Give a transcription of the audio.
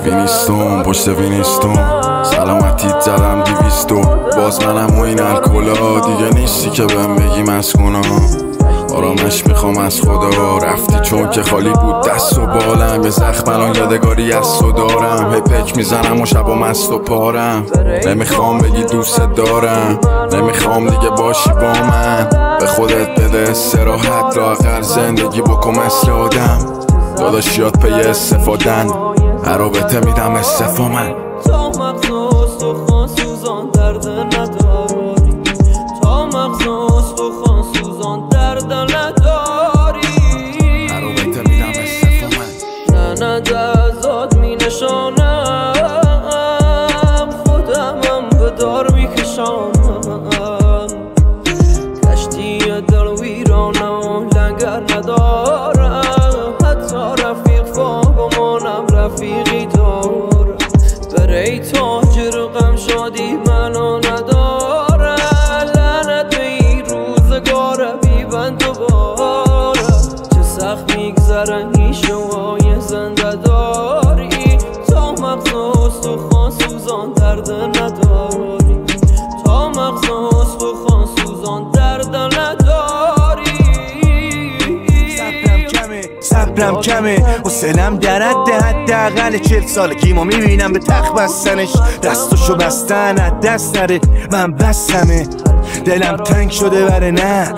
وینستون پشت وینستون سلامتیت زدم 200 باز منم و این الکلا دیگه نیستی که بهم بگی مسکونا آرامش میخوام از خدا رفتی چون که خالی بود دست و بالم یه زخم الان یادگاری از تو دارم هی پک میزنم و شبا مست و پارم نمیخوام بگی دوست دارم نمیخوام دیگه باشی با من به خودت بده استراحت را اقل زندگی بکن مثل آدم داداشیات پی استفادن هر رابطه میدم استفا من تا مغز و استخوان سوزان درد نداری تا مغز و استخوان سوزان درد نداری هر رابطه میدم استفا من نه ازاد می نشانم خودمم به دار میکشانم کشتی دل ویرانم و لنگر ندارم حتی رفیق فاقمانم رفیقی دار بری تاجر غم شادی منو نداره لعنت به این روزگار بیبند و باره چه سخت میگذره این شوهای زنده داری تا مغز و استخوان سوزان درد نداری تا مغز و استخوان سوزان درد نداری صبرم کمه حوصله‌ام در حداقل 40 سالگی ما میبینم به تخت بستنش دستشو بستن از دست نره من بستمه دلم تنگ شده بره نه